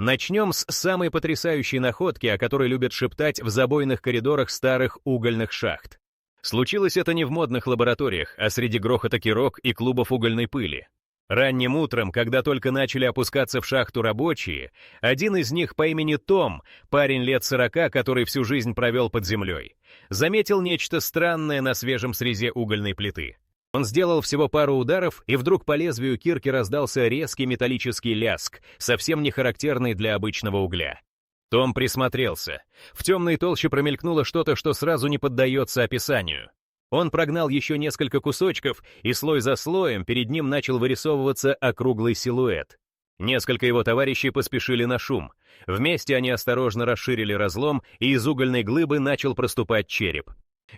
Начнем с самой потрясающей находки, о которой любят шептать в забойных коридорах старых угольных шахт. Случилось это не в модных лабораториях, а среди грохота кирок и клубов угольной пыли. Ранним утром, когда только начали опускаться в шахту рабочие, один из них по имени Том, парень лет 40, который всю жизнь провел под землей, заметил нечто странное на свежем срезе угольной плиты. Он сделал всего пару ударов, и вдруг по лезвию кирки раздался резкий металлический ляск, совсем не характерный для обычного угля. Том присмотрелся. В темной толще промелькнуло что-то, что сразу не поддается описанию. Он прогнал еще несколько кусочков, и слой за слоем перед ним начал вырисовываться округлый силуэт. Несколько его товарищей поспешили на шум. Вместе они осторожно расширили разлом, и из угольной глыбы начал проступать череп.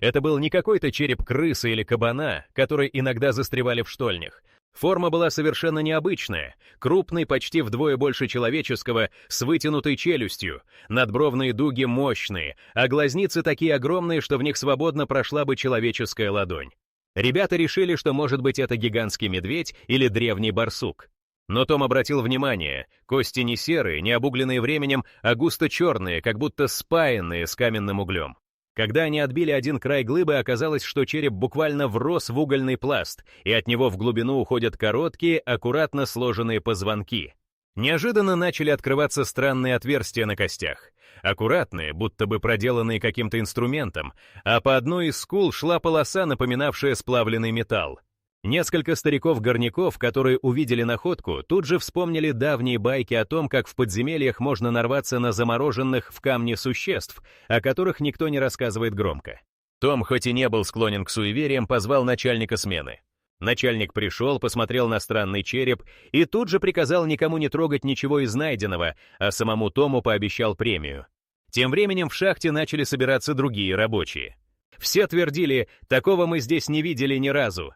Это был не какой-то череп крысы или кабана, которые иногда застревали в штольнях. Форма была совершенно необычная, крупный, почти вдвое больше человеческого, с вытянутой челюстью, надбровные дуги мощные, а глазницы такие огромные, что в них свободно прошла бы человеческая ладонь. Ребята решили, что, может быть, это гигантский медведь или древний барсук. Но Том обратил внимание, кости не серые, не обугленные временем, а густо черные, как будто спаянные с каменным углем. Когда они отбили один край глыбы, оказалось, что череп буквально врос в угольный пласт, и от него в глубину уходят короткие, аккуратно сложенные позвонки. Неожиданно начали открываться странные отверстия на костях. Аккуратные, будто бы проделанные каким-то инструментом, а по одной из скул шла полоса, напоминавшая сплавленный металл. Несколько стариков-горняков, которые увидели находку, тут же вспомнили давние байки о том, как в подземельях можно нарваться на замороженных в камне существ, о которых никто не рассказывает громко. Том, хоть и не был склонен к суевериям, позвал начальника смены. Начальник пришел, посмотрел на странный череп и тут же приказал никому не трогать ничего из найденного, а самому Тому пообещал премию. Тем временем в шахте начали собираться другие рабочие. Все твердили: «Такого мы здесь не видели ни разу».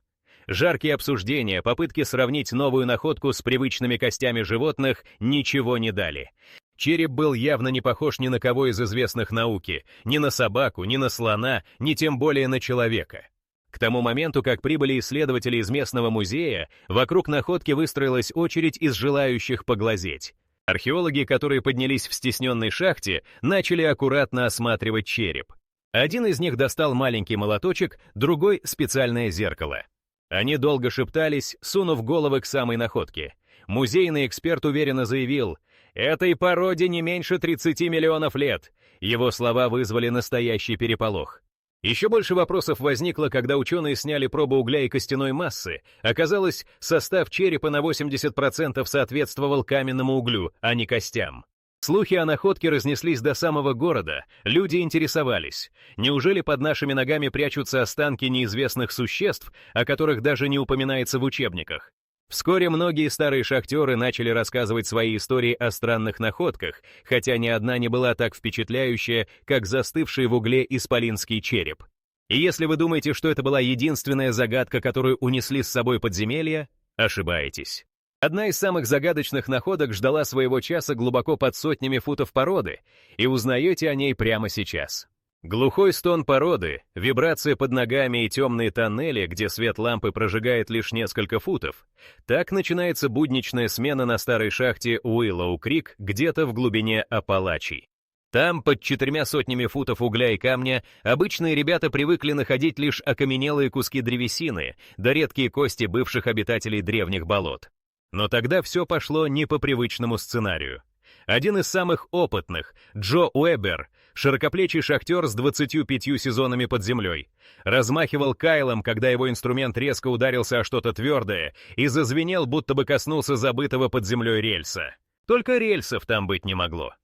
Жаркие обсуждения, попытки сравнить новую находку с привычными костями животных ничего не дали. Череп был явно не похож ни на кого из известных науки, ни на собаку, ни на слона, ни тем более на человека. К тому моменту, как прибыли исследователи из местного музея, вокруг находки выстроилась очередь из желающих поглазеть. Археологи, которые поднялись в стесненной шахте, начали аккуратно осматривать череп. Один из них достал маленький молоточек, другой — специальное зеркало. Они долго шептались, сунув головы к самой находке. Музейный эксперт уверенно заявил: «Этой породе не меньше 30 миллионов лет». Его слова вызвали настоящий переполох. Еще больше вопросов возникло, когда ученые сняли пробу угля и костяной массы. Оказалось, состав черепа на 80% соответствовал каменному углю, а не костям. Слухи о находке разнеслись до самого города, люди интересовались. Неужели под нашими ногами прячутся останки неизвестных существ, о которых даже не упоминается в учебниках? Вскоре многие старые шахтеры начали рассказывать свои истории о странных находках, хотя ни одна не была так впечатляющая, как застывший в угле исполинский череп. И если вы думаете, что это была единственная загадка, которую унесли с собой подземелья, ошибаетесь. Одна из самых загадочных находок ждала своего часа глубоко под сотнями футов породы, и узнаете о ней прямо сейчас. Глухой стон породы, вибрация под ногами и темные тоннели, где свет лампы прожигает лишь несколько футов. Так начинается будничная смена на старой шахте Уиллоу-Крик где-то в глубине Апалачей. Там, под 4 сотнями футов угля и камня, обычные ребята привыкли находить лишь окаменелые куски древесины, да редкие кости бывших обитателей древних болот. Но тогда все пошло не по привычному сценарию. Один из самых опытных, Джо Уэбер, широкоплечий шахтер с 25 сезонами под землей, размахивал кайлом, когда его инструмент резко ударился о что-то твердое и зазвенел, будто бы коснулся забытого под землей рельса. Только рельсов там быть не могло.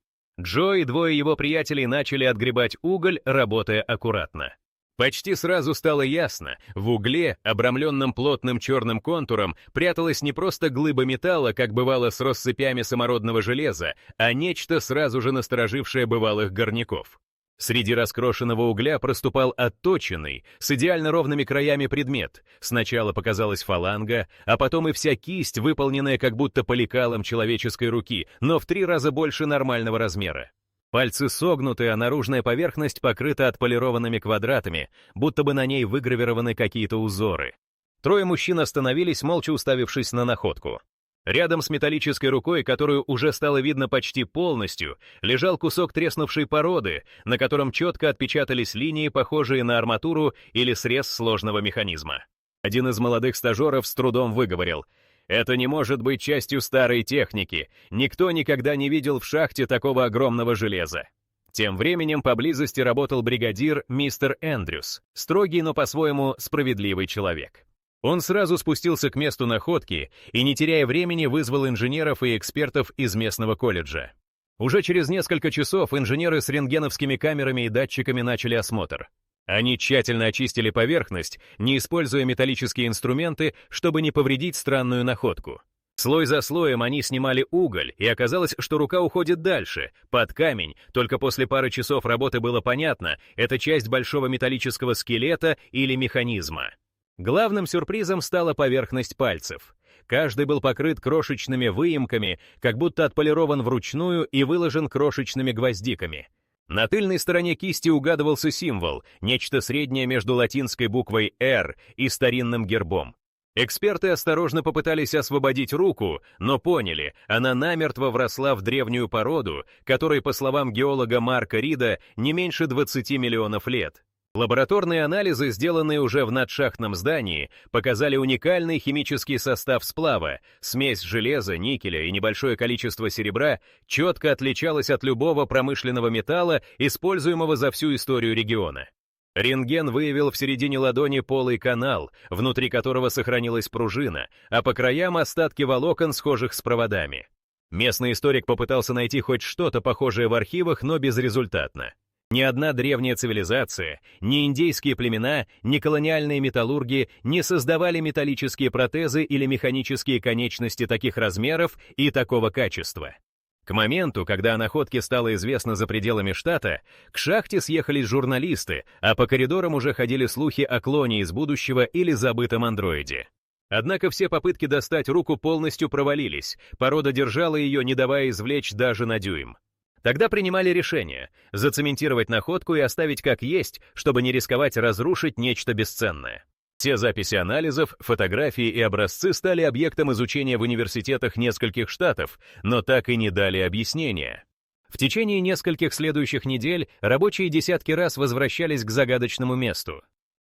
Джо и двое его приятелей начали отгребать уголь, работая аккуратно. Почти сразу стало ясно, в угле, обрамленном плотным черным контуром, пряталась не просто глыба металла, как бывало с россыпями самородного железа, а нечто, сразу же насторожившее бывалых горняков. Среди раскрошенного угля проступал отточенный, с идеально ровными краями предмет. Сначала показалась фаланга, а потом и вся кисть, выполненная как будто по лекалам человеческой руки, но в 3 раза больше нормального размера. Пальцы согнуты, а наружная поверхность покрыта отполированными квадратами, будто бы на ней выгравированы какие-то узоры. 3 мужчин остановились, молча уставившись на находку. Рядом с металлической рукой, которую уже стало видно почти полностью, лежал кусок треснувшей породы, на котором четко отпечатались линии, похожие на арматуру или срез сложного механизма. Один из молодых стажеров с трудом выговорил: «Это не может быть частью старой техники. Никто никогда не видел в шахте такого огромного железа». Тем временем поблизости работал бригадир мистер Эндрюс, строгий, но по-своему справедливый человек. Он сразу спустился к месту находки и, не теряя времени, вызвал инженеров и экспертов из местного колледжа. Уже через несколько часов инженеры с рентгеновскими камерами и датчиками начали осмотр. Они тщательно очистили поверхность, не используя металлические инструменты, чтобы не повредить странную находку. Слой за слоем они снимали уголь, и оказалось, что рука уходит дальше, под камень. Только после пары часов работы было понятно, это часть большого металлического скелета или механизма. Главным сюрпризом стала поверхность пальцев. Каждый был покрыт крошечными выемками, как будто отполирован вручную и выложен крошечными гвоздиками. На тыльной стороне кисти угадывался символ, нечто среднее между латинской буквой «R» и старинным гербом. Эксперты осторожно попытались освободить руку, но поняли, она намертво вросла в древнюю породу, которой, по словам геолога Марка Рида, не меньше 20 миллионов лет. Лабораторные анализы, сделанные уже в надшахтном здании, показали уникальный химический состав сплава. Смесь железа, никеля и небольшое количество серебра четко отличалась от любого промышленного металла, используемого за всю историю региона. Рентген выявил в середине ладони полый канал, внутри которого сохранилась пружина, а по краям остатки волокон, схожих с проводами. Местный историк попытался найти хоть что-то похожее в архивах, но безрезультатно. Ни одна древняя цивилизация, ни индейские племена, ни колониальные металлурги не создавали металлические протезы или механические конечности таких размеров и такого качества. К моменту, когда о находке стало известно за пределами штата, к шахте съехались журналисты, а по коридорам уже ходили слухи о клоне из будущего или забытом андроиде. Однако все попытки достать руку полностью провалились, порода держала ее, не давая извлечь даже на дюйм. Тогда принимали решение зацементировать находку и оставить как есть, чтобы не рисковать разрушить нечто бесценное. Все записи анализов, фотографии и образцы стали объектом изучения в университетах нескольких штатов, но так и не дали объяснения. В течение нескольких следующих недель рабочие десятки раз возвращались к загадочному месту.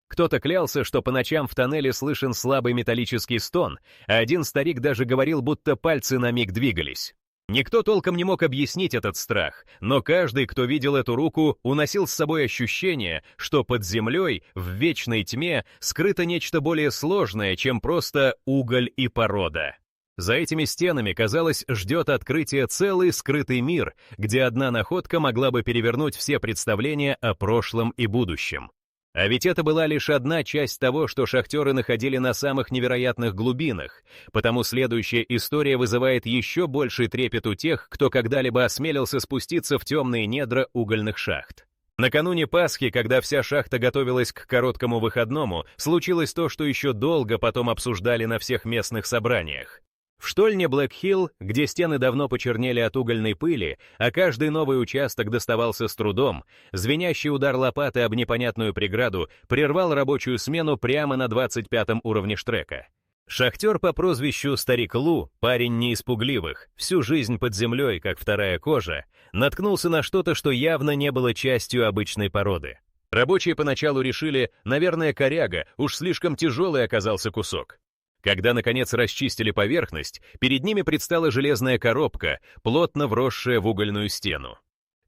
Кто-то клялся, что по ночам в тоннеле слышен слабый металлический стон, а один старик даже говорил, будто пальцы на миг двигались. Никто толком не мог объяснить этот страх, но каждый, кто видел эту руку, уносил с собой ощущение, что под землей, в вечной тьме, скрыто нечто более сложное, чем просто уголь и порода. За этими стенами, казалось, ждет открытие целый скрытый мир, где одна находка могла бы перевернуть все представления о прошлом и будущем. А ведь это была лишь одна часть того, что шахтеры находили на самых невероятных глубинах, потому следующая история вызывает еще больший трепет у тех, кто когда-либо осмелился спуститься в темные недра угольных шахт. Накануне Пасхи, когда вся шахта готовилась к короткому выходному, случилось то, что еще долго потом обсуждали на всех местных собраниях. В штольне Блэк-Хилл, где стены давно почернели от угольной пыли, а каждый новый участок доставался с трудом, звенящий удар лопаты об непонятную преграду прервал рабочую смену прямо на 25-м уровне штрека. Шахтер по прозвищу Старик Лу, парень не из пугливых, всю жизнь под землей, как вторая кожа, наткнулся на что-то, что явно не было частью обычной породы. Рабочие поначалу решили, наверное, коряга, уж слишком тяжелый оказался кусок. Когда, наконец, расчистили поверхность, перед ними предстала железная коробка, плотно вросшая в угольную стену.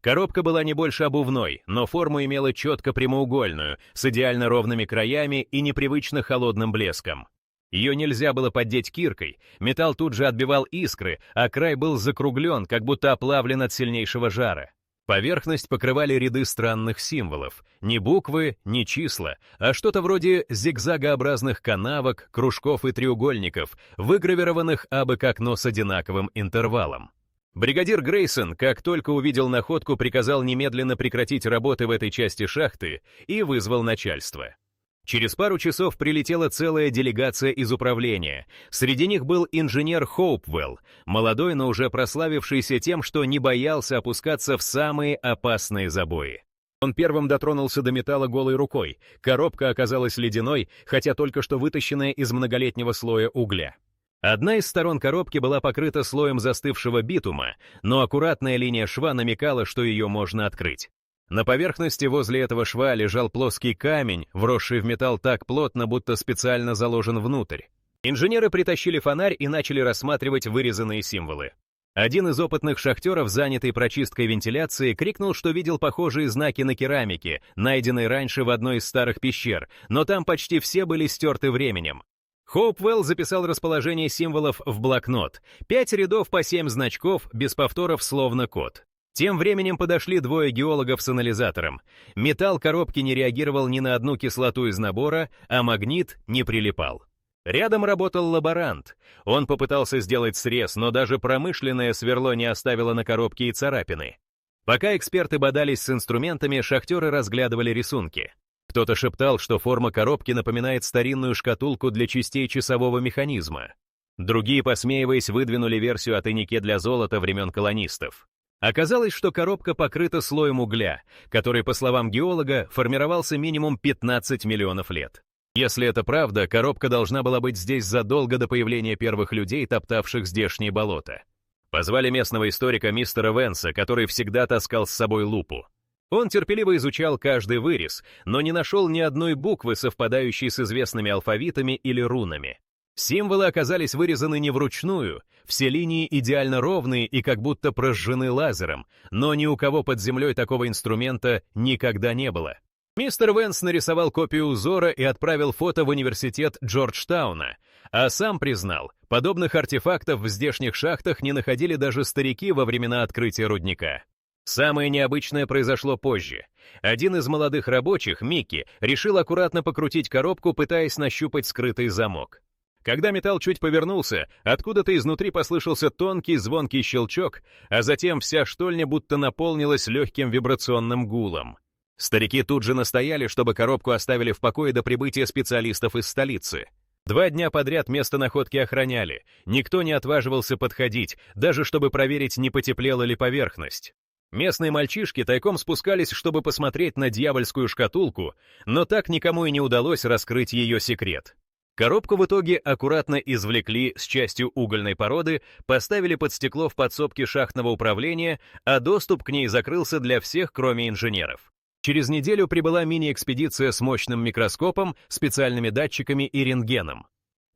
Коробка была не больше обувной, но форму имела четко прямоугольную, с идеально ровными краями и непривычно холодным блеском. Ее нельзя было поддеть киркой, металл тут же отбивал искры, а край был закруглен, как будто оплавлен от сильнейшего жара. Поверхность покрывали ряды странных символов. Не буквы, не числа, а что-то вроде зигзагообразных канавок, кружков и треугольников, выгравированных абы как но с одинаковым интервалом. Бригадир Грейсон, как только увидел находку, приказал немедленно прекратить работы в этой части шахты и вызвал начальство. Через пару часов прилетела целая делегация из управления. Среди них был инженер Хоупвелл, молодой, но уже прославившийся тем, что не боялся опускаться в самые опасные забои. Он первым дотронулся до металла голой рукой. Коробка оказалась ледяной, хотя только что вытащенная из многолетнего слоя угля. Одна из сторон коробки была покрыта слоем застывшего битума, но аккуратная линия шва намекала, что ее можно открыть. На поверхности возле этого шва лежал плоский камень, вросший в металл так плотно, будто специально заложен внутрь. Инженеры притащили фонарь и начали рассматривать вырезанные символы. Один из опытных шахтеров, занятый прочисткой вентиляции, крикнул, что видел похожие знаки на керамике, найденные раньше в одной из старых пещер, но там почти все были стерты временем. Хоупвелл записал расположение символов в блокнот. 5 рядов по 7 значков, без повторов, словно код. Тем временем подошли двое геологов с анализатором. Металл коробки не реагировал ни на одну кислоту из набора, а магнит не прилипал. Рядом работал лаборант. Он попытался сделать срез, но даже промышленное сверло не оставило на коробке и царапины. Пока эксперты бодались с инструментами, шахтеры разглядывали рисунки. Кто-то шептал, что форма коробки напоминает старинную шкатулку для частей часового механизма. Другие, посмеиваясь, выдвинули версию о тайнике для золота времен колонистов. Оказалось, что коробка покрыта слоем угля, который, по словам геолога, формировался минимум 15 миллионов лет. Если это правда, коробка должна была быть здесь задолго до появления первых людей, топтавших здешние болота. Позвали местного историка мистера Венса, который всегда таскал с собой лупу. Он терпеливо изучал каждый вырез, но не нашел ни одной буквы, совпадающей с известными алфавитами или рунами. Символы оказались вырезаны не вручную, все линии идеально ровные и как будто прожжены лазером, но ни у кого под землей такого инструмента никогда не было. Мистер Венс нарисовал копию узора и отправил фото в университет Джорджтауна, а сам признал, подобных артефактов в здешних шахтах не находили даже старики во времена открытия рудника. Самое необычное произошло позже. Один из молодых рабочих, Микки, решил аккуратно покрутить коробку, пытаясь нащупать скрытый замок. Когда металл чуть повернулся, откуда-то изнутри послышался тонкий звонкий щелчок, а затем вся штольня будто наполнилась легким вибрационным гулом. Старики тут же настояли, чтобы коробку оставили в покое до прибытия специалистов из столицы. 2 дня подряд место находки охраняли, никто не отваживался подходить, даже чтобы проверить, не потеплела ли поверхность. Местные мальчишки тайком спускались, чтобы посмотреть на дьявольскую шкатулку, но так никому и не удалось раскрыть ее секрет. Коробку в итоге аккуратно извлекли с частью угольной породы, поставили под стекло в подсобке шахтного управления, а доступ к ней закрылся для всех, кроме инженеров. Через неделю прибыла мини-экспедиция с мощным микроскопом, специальными датчиками и рентгеном.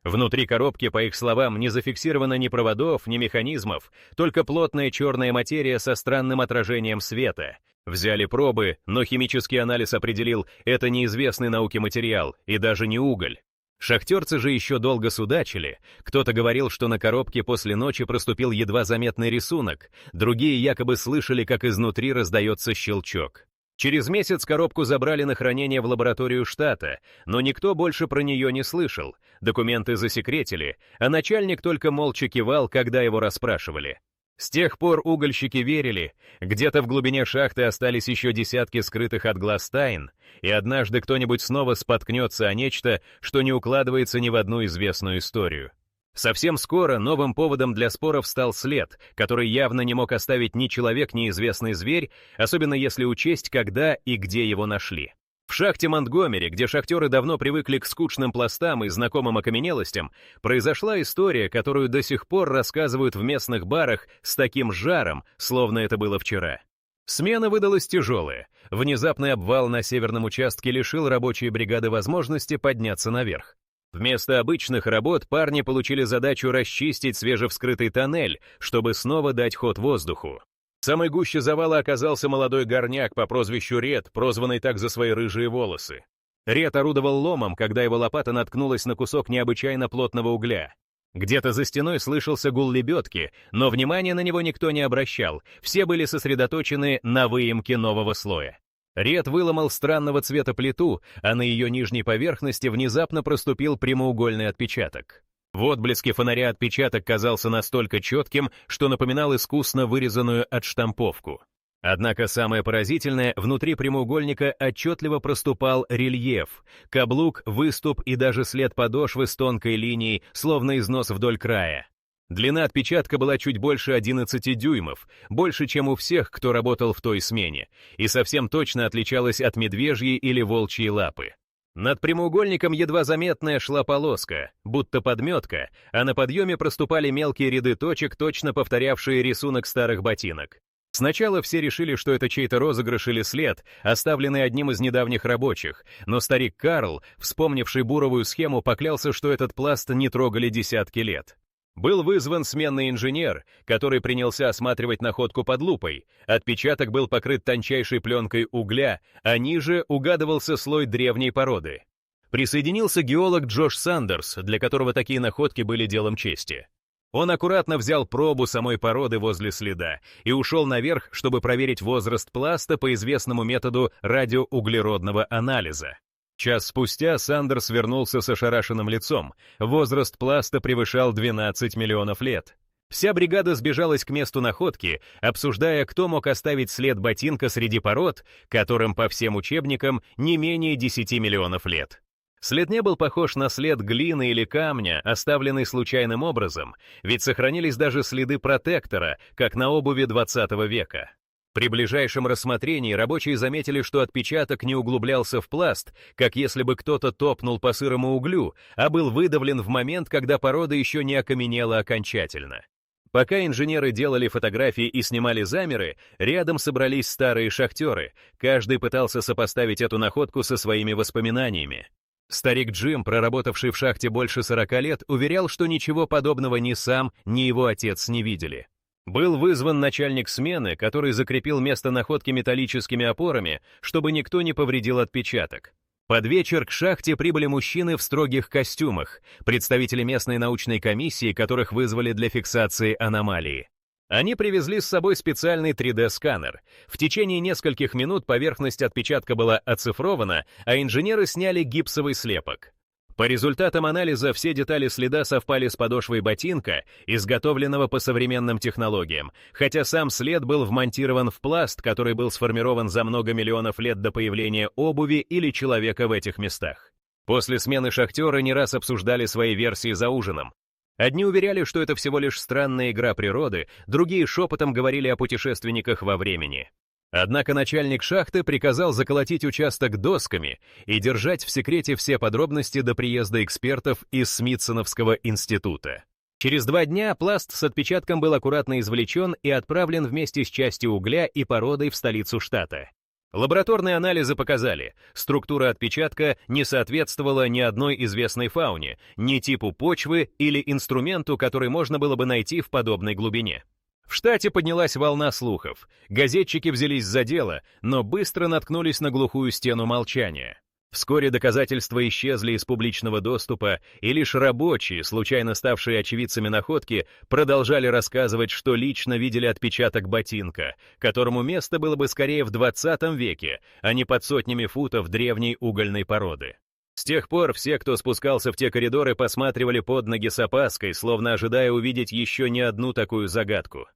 Внутри коробки, по их словам, не зафиксировано ни проводов, ни механизмов, только плотная черная материя со странным отражением света. Взяли пробы, но химический анализ определил, это неизвестный науке материал и даже не уголь. Шахтерцы же еще долго судачили. Кто-то говорил, что на коробке после ночи проступил едва заметный рисунок, другие якобы слышали, как изнутри раздается щелчок. Через месяц коробку забрали на хранение в лабораторию штата, но никто больше про нее не слышал, документы засекретили, а начальник только молча кивал, когда его расспрашивали. С тех пор угольщики верили, где-то в глубине шахты остались еще десятки скрытых от глаз тайн, и однажды кто-нибудь снова споткнется о нечто, что не укладывается ни в одну известную историю. Совсем скоро новым поводом для споров стал след, который явно не мог оставить ни человек, ни известный зверь, особенно если учесть, когда и где его нашли. В шахте Монтгомери, где шахтеры давно привыкли к скучным пластам и знакомым окаменелостям, произошла история, которую до сих пор рассказывают в местных барах с таким жаром, словно это было вчера. Смена выдалась тяжелая. Внезапный обвал на северном участке лишил рабочие бригады возможности подняться наверх. Вместо обычных работ парни получили задачу расчистить свежевскрытый тоннель, чтобы снова дать ход воздуху. В самой гуще завала оказался молодой горняк по прозвищу Ред, прозванный так за свои рыжие волосы. Ред орудовал ломом, когда его лопата наткнулась на кусок необычайно плотного угля. Где-то за стеной слышался гул лебедки, но внимания на него никто не обращал, все были сосредоточены на выемке нового слоя. Ред выломал странного цвета плиту, а на ее нижней поверхности внезапно проступил прямоугольный отпечаток. В отблеске фонаря отпечаток казался настолько четким, что напоминал искусно вырезанную отштамповку. Однако самое поразительное, внутри прямоугольника отчетливо проступал рельеф, каблук, выступ и даже след подошвы с тонкой линией, словно износ вдоль края. Длина отпечатка была чуть больше 11 дюймов, больше, чем у всех, кто работал в той смене, и совсем точно отличалась от медвежьей или волчьей лапы. Над прямоугольником едва заметная шла полоска, будто подметка, а на подъеме проступали мелкие ряды точек, точно повторявшие рисунок старых ботинок. Сначала все решили, что это чей-то розыгрыш или след, оставленный одним из недавних рабочих, но старик Карл, вспомнивший буровую схему, поклялся, что этот пласт не трогали десятки лет. Был вызван сменный инженер, который принялся осматривать находку под лупой. Отпечаток был покрыт тончайшей пленкой угля, а ниже угадывался слой древней породы. Присоединился геолог Джош Сандерс, для которого такие находки были делом чести. Он аккуратно взял пробу самой породы возле следа и ушел наверх, чтобы проверить возраст пласта по известному методу радиоуглеродного анализа. Час спустя Сандерс вернулся с ошарашенным лицом. Возраст пласта превышал 12 миллионов лет. Вся бригада сбежалась к месту находки, обсуждая, кто мог оставить след ботинка среди пород, которым по всем учебникам не менее 10 миллионов лет. След не был похож на след глины или камня, оставленный случайным образом, ведь сохранились даже следы протектора, как на обуви 20 века. При ближайшем рассмотрении рабочие заметили, что отпечаток не углублялся в пласт, как если бы кто-то топнул по сырому углю, а был выдавлен в момент, когда порода еще не окаменела окончательно. Пока инженеры делали фотографии и снимали замеры, рядом собрались старые шахтеры, каждый пытался сопоставить эту находку со своими воспоминаниями. Старик Джим, проработавший в шахте больше 40 лет, уверял, что ничего подобного ни сам, ни его отец не видели. Был вызван начальник смены, который закрепил место находки металлическими опорами, чтобы никто не повредил отпечаток. Под вечер к шахте прибыли мужчины в строгих костюмах, представители местной научной комиссии, которых вызвали для фиксации аномалии. Они привезли с собой специальный 3D-сканер. В течение нескольких минут поверхность отпечатка была оцифрована, а инженеры сняли гипсовый слепок. По результатам анализа все детали следа совпали с подошвой ботинка, изготовленного по современным технологиям, хотя сам след был вмонтирован в пласт, который был сформирован за много миллионов лет до появления обуви или человека в этих местах. После смены шахтеры не раз обсуждали свои версии за ужином. Одни уверяли, что это всего лишь странная игра природы, другие шепотом говорили о путешественниках во времени. Однако начальник шахты приказал заколотить участок досками и держать в секрете все подробности до приезда экспертов из Смитсоновского института. Через 2 дня пласт с отпечатком был аккуратно извлечен и отправлен вместе с частью угля и породой в столицу штата. Лабораторные анализы показали, структура отпечатка не соответствовала ни одной известной фауне, ни типу почвы или инструменту, который можно было бы найти в подобной глубине. В штате поднялась волна слухов. Газетчики взялись за дело, но быстро наткнулись на глухую стену молчания. Вскоре доказательства исчезли из публичного доступа, и лишь рабочие, случайно ставшие очевидцами находки, продолжали рассказывать, что лично видели отпечаток ботинка, которому место было бы скорее в 20 веке, а не под сотнями футов древней угольной породы. С тех пор все, кто спускался в те коридоры, посматривали под ноги с опаской, словно ожидая увидеть еще не одну такую загадку.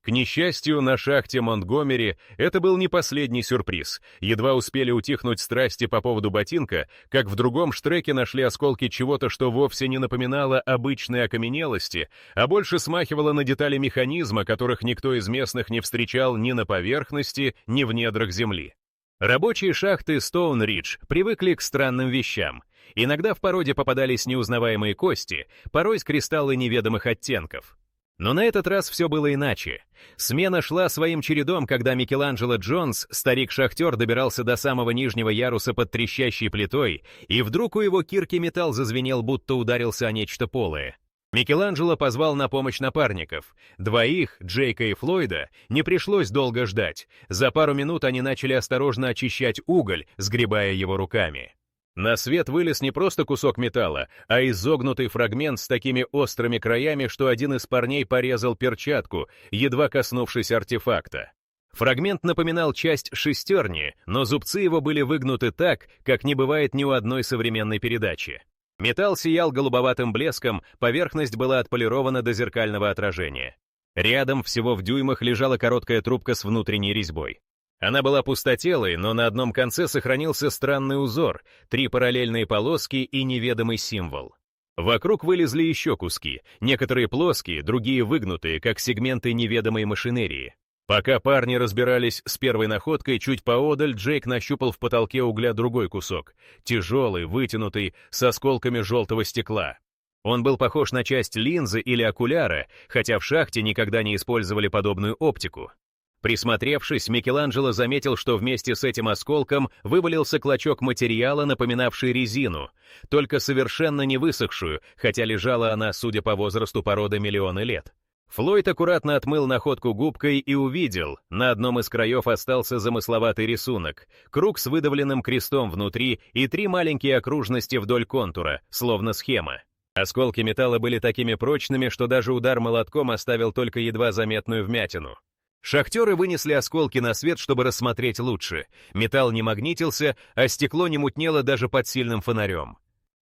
К несчастью, на шахте Монтгомери это был не последний сюрприз. Едва успели утихнуть страсти по поводу ботинка, как в другом штреке нашли осколки чего-то, что вовсе не напоминало обычной окаменелости, а больше смахивало на детали механизма, которых никто из местных не встречал ни на поверхности, ни в недрах земли. Рабочие шахты Стоунридж привыкли к странным вещам. Иногда в породе попадались неузнаваемые кости, порой кристаллы неведомых оттенков. Но на этот раз все было иначе. Смена шла своим чередом, когда Микеланджело Джонс, старик-шахтер, добирался до самого нижнего яруса под трещащей плитой, и вдруг у его кирки металл зазвенел, будто ударился о нечто полое. Микеланджело позвал на помощь напарников. Двоих, Джейка и Флойда, не пришлось долго ждать. За пару минут они начали осторожно очищать уголь, сгребая его руками. На свет вылез не просто кусок металла, а изогнутый фрагмент с такими острыми краями, что один из парней порезал перчатку, едва коснувшись артефакта. Фрагмент напоминал часть шестерни, но зубцы его были выгнуты так, как не бывает ни у одной современной передачи. Металл сиял голубоватым блеском, поверхность была отполирована до зеркального отражения. Рядом, всего в дюймах, лежала короткая трубка с внутренней резьбой. Она была пустотелой, но на одном конце сохранился странный узор, 3 параллельные полоски и неведомый символ. Вокруг вылезли еще куски, некоторые плоские, другие выгнутые, как сегменты неведомой машинерии. Пока парни разбирались с первой находкой, чуть поодаль Джейк нащупал в потолке угля другой кусок, тяжелый, вытянутый, с осколками желтого стекла. Он был похож на часть линзы или окуляра, хотя в шахте никогда не использовали подобную оптику. Присмотревшись, Микеланджело заметил, что вместе с этим осколком вывалился клочок материала, напоминавший резину, только совершенно не высохшую, хотя лежала она, судя по возрасту породы, миллионы лет. Флойд аккуратно отмыл находку губкой и увидел, на одном из краев остался замысловатый рисунок, круг с выдавленным крестом внутри и 3 маленькие окружности вдоль контура, словно схема. Осколки металла были такими прочными, что даже удар молотком оставил только едва заметную вмятину. Шахтеры вынесли осколки на свет, чтобы рассмотреть лучше. Металл не магнитился, а стекло не мутнело даже под сильным фонарем.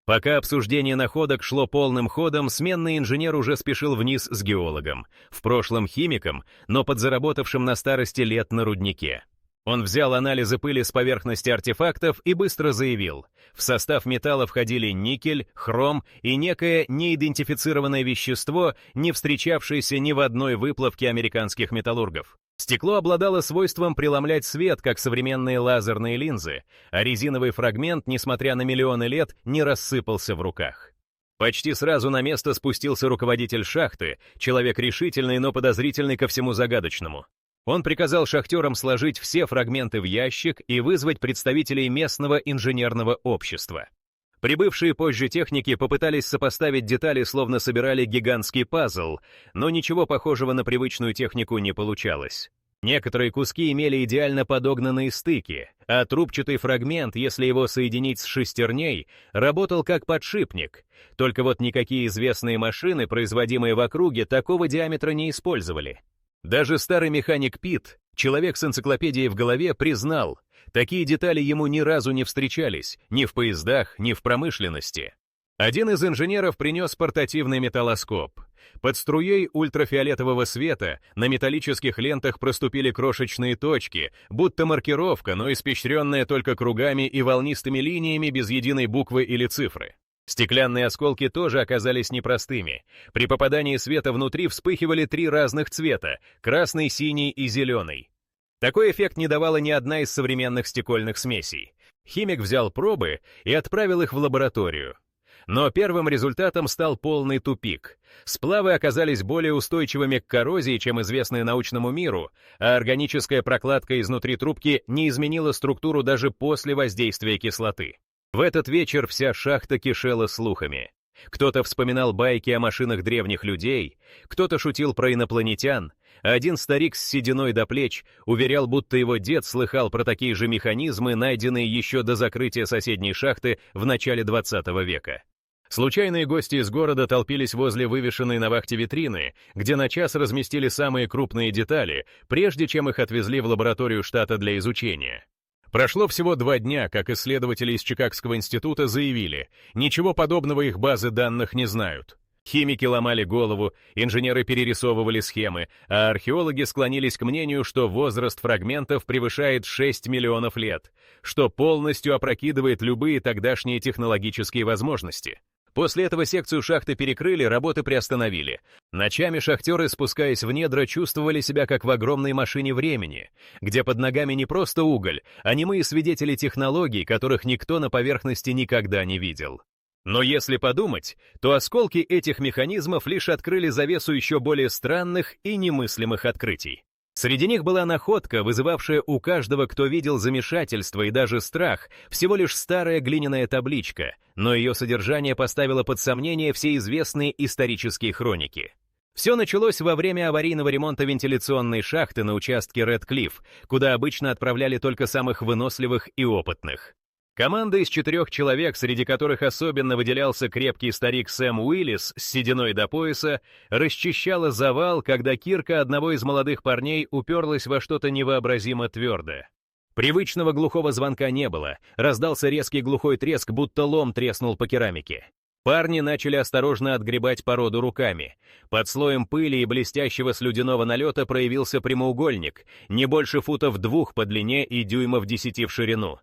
Пока обсуждение находок шло полным ходом, сменный инженер уже спешил вниз с геологом, в прошлом химиком, но подзаработавшим на старости лет на руднике. Он взял анализы пыли с поверхности артефактов и быстро заявил, в состав металла входили никель, хром и некое неидентифицированное вещество, не встречавшееся ни в одной выплавке американских металлургов. Стекло обладало свойством преломлять свет, как современные лазерные линзы, а резиновый фрагмент, несмотря на миллионы лет, не рассыпался в руках. Почти сразу на место спустился руководитель шахты, человек решительный, но подозрительный ко всему загадочному. Он приказал шахтерам сложить все фрагменты в ящик и вызвать представителей местного инженерного общества. Прибывшие позже техники попытались сопоставить детали, словно собирали гигантский пазл, но ничего похожего на привычную технику не получалось. Некоторые куски имели идеально подогнанные стыки, а трубчатый фрагмент, если его соединить с шестерней, работал как подшипник. Только вот никакие известные машины, производимые в округе, такого диаметра не использовали. Даже старый механик Пит, человек с энциклопедией в голове, признал, такие детали ему ни разу не встречались, ни в поездах, ни в промышленности. Один из инженеров принес портативный металлоскоп. Под струей ультрафиолетового света на металлических лентах проступили крошечные точки, будто маркировка, но испещренная только кругами и волнистыми линиями без единой буквы или цифры. Стеклянные осколки тоже оказались непростыми. При попадании света внутри вспыхивали 3 разных цвета — красный, синий и зеленый. Такой эффект не давала ни одна из современных стекольных смесей. Химик взял пробы и отправил их в лабораторию. Но первым результатом стал полный тупик. Сплавы оказались более устойчивыми к коррозии, чем известные научному миру, а органическая прокладка изнутри трубки не изменила структуру даже после воздействия кислоты. В этот вечер вся шахта кишела слухами. Кто-то вспоминал байки о машинах древних людей, кто-то шутил про инопланетян, а один старик с сединой до плеч уверял, будто его дед слыхал про такие же механизмы, найденные еще до закрытия соседней шахты в начале 20 века. Случайные гости из города толпились возле вывешенной на вахте витрины, где на час разместили самые крупные детали, прежде чем их отвезли в лабораторию штата для изучения. Прошло всего 2 дня, как исследователи из Чикагского института заявили, ничего подобного их базы данных не знают. Химики ломали голову, инженеры перерисовывали схемы, а археологи склонились к мнению, что возраст фрагментов превышает 6 миллионов лет, что полностью опрокидывает любые тогдашние технологические возможности. После этого секцию шахты перекрыли, работы приостановили. Ночами шахтеры, спускаясь в недра, чувствовали себя как в огромной машине времени, где под ногами не просто уголь, а немые свидетели технологий, которых никто на поверхности никогда не видел. Но если подумать, то осколки этих механизмов лишь открыли завесу еще более странных и немыслимых открытий. Среди них была находка, вызывавшая у каждого, кто видел, замешательство и даже страх, всего лишь старая глиняная табличка, но ее содержание поставило под сомнение все известные исторические хроники. Все началось во время аварийного ремонта вентиляционной шахты на участке Редклифф, куда обычно отправляли только самых выносливых и опытных. Команда из 4 человек, среди которых особенно выделялся крепкий старик Сэм Уиллис с сединой до пояса, расчищала завал, когда кирка одного из молодых парней уперлась во что-то невообразимо твердое. Привычного глухого звонка не было, раздался резкий глухой треск, будто лом треснул по керамике. Парни начали осторожно отгребать породу руками. Под слоем пыли и блестящего слюдяного налета проявился прямоугольник, не больше футов 2 по длине и дюймов 10 в ширину.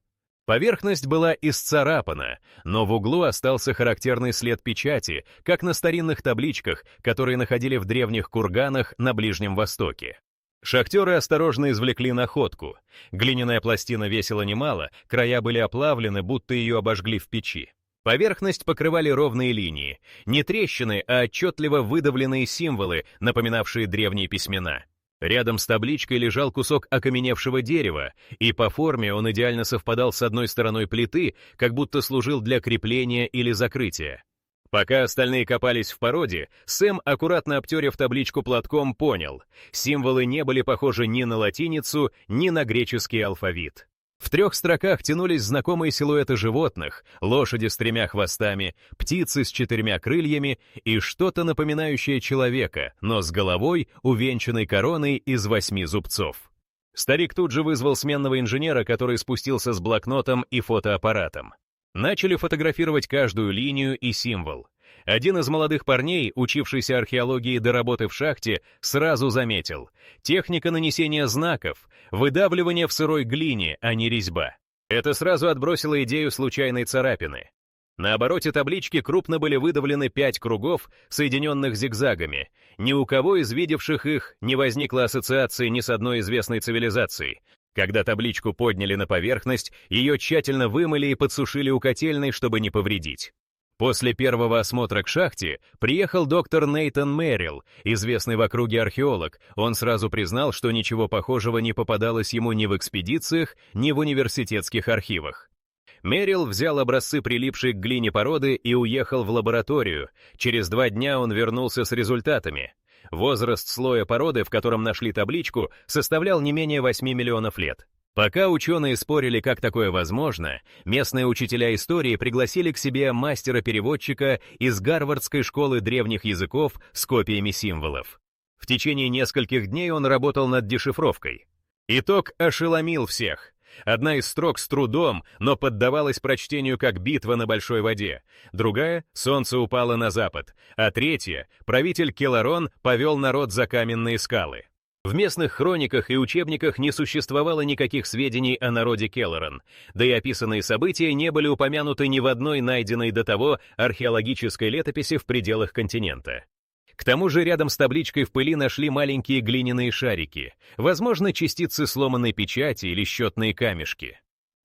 Поверхность была исцарапана, но в углу остался характерный след печати, как на старинных табличках, которые находили в древних курганах на Ближнем Востоке. Шахтеры осторожно извлекли находку. Глиняная пластина весила немало, края были оплавлены, будто ее обожгли в печи. Поверхность покрывали ровные линии, не трещины, а отчетливо выдавленные символы, напоминавшие древние письмена. Рядом с табличкой лежал кусок окаменевшего дерева, и по форме он идеально совпадал с одной стороной плиты, как будто служил для крепления или закрытия. Пока остальные копались в породе, Сэм, аккуратно обтерев табличку платком, понял, символы не были похожи ни на латиницу, ни на греческий алфавит. В 3 строках тянулись знакомые силуэты животных, лошади с 3 хвостами, птицы с 4 крыльями и что-то напоминающее человека, но с головой, увенчанной короной из 8 зубцов. Старик тут же вызвал сменного инженера, который спустился с блокнотом и фотоаппаратом. Начали фотографировать каждую линию и символ. Один из молодых парней, учившийся археологии до работы в шахте, сразу заметил: техника нанесения знаков, выдавливание в сырой глине, а не резьба. Это сразу отбросило идею случайной царапины. На обороте таблички крупно были выдавлены 5 кругов, соединенных зигзагами. Ни у кого из видевших их не возникло ассоциации ни с одной известной цивилизацией. Когда табличку подняли на поверхность, ее тщательно вымыли и подсушили у котельной, чтобы не повредить. После первого осмотра к шахте приехал доктор Нейтан Меррилл, известный в округе археолог. Он сразу признал, что ничего похожего не попадалось ему ни в экспедициях, ни в университетских архивах. Меррилл взял образцы прилипшей к глине породы и уехал в лабораторию. Через 2 дня он вернулся с результатами. Возраст слоя породы, в котором нашли табличку, составлял не менее 8 миллионов лет. Пока ученые спорили, как такое возможно, местные учителя истории пригласили к себе мастера-переводчика из Гарвардской школы древних языков с копиями символов. В течение нескольких дней он работал над дешифровкой. Итог ошеломил всех. Одна из строк с трудом, но поддавалась прочтению как битва на большой воде. Другая — солнце упало на запад. А третья — правитель Келарон повел народ за каменные скалы. В местных хрониках и учебниках не существовало никаких сведений о народе Келарон, да и описанные события не были упомянуты ни в одной найденной до того археологической летописи в пределах континента. К тому же рядом с табличкой в пыли нашли маленькие глиняные шарики, возможно, частицы сломанной печати или счетные камешки.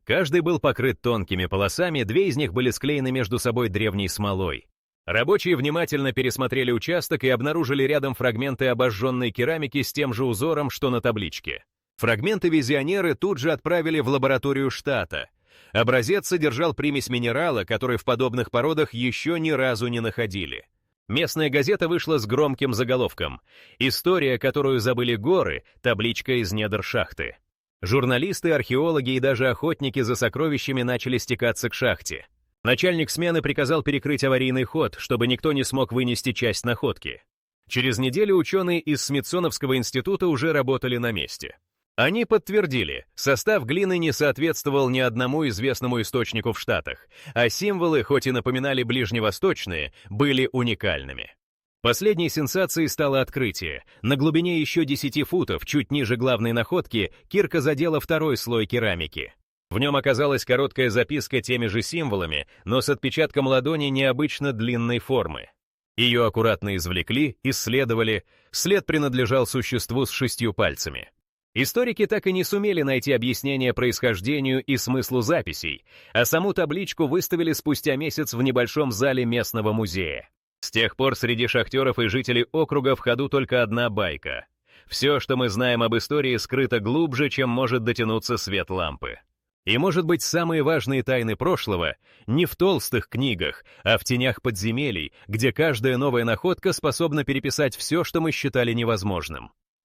Каждый был покрыт тонкими полосами, 2 из них были склеены между собой древней смолой. Рабочие внимательно пересмотрели участок и обнаружили рядом фрагменты обожженной керамики с тем же узором, что на табличке. Фрагменты визионеры тут же отправили в лабораторию штата. Образец содержал примесь минерала, который в подобных породах еще ни разу не находили. Местная газета вышла с громким заголовком: «История, которую забыли горы, табличка из недр шахты». Журналисты, археологи и даже охотники за сокровищами начали стекаться к шахте. Начальник смены приказал перекрыть аварийный ход, чтобы никто не смог вынести часть находки. Через неделю ученые из Смитсоновского института уже работали на месте. Они подтвердили, состав глины не соответствовал ни одному известному источнику в Штатах, а символы, хоть и напоминали ближневосточные, были уникальными. Последней сенсацией стало открытие. На глубине еще 10 футов, чуть ниже главной находки, кирка задела 2-й слой керамики. В нем оказалась короткая записка теми же символами, но с отпечатком ладони необычно длинной формы. Ее аккуратно извлекли, исследовали, след принадлежал существу с 6 пальцами. Историки так и не сумели найти объяснение происхождению и смыслу записей, а саму табличку выставили спустя месяц в небольшом зале местного музея. С тех пор среди шахтеров и жителей округа в ходу только одна байка. Все, что мы знаем об истории, скрыто глубже, чем может дотянуться свет лампы. И, может быть, самые важные тайны прошлого не в толстых книгах, а в тенях подземелий, где каждая новая находка способна переписать все, что мы считали невозможным.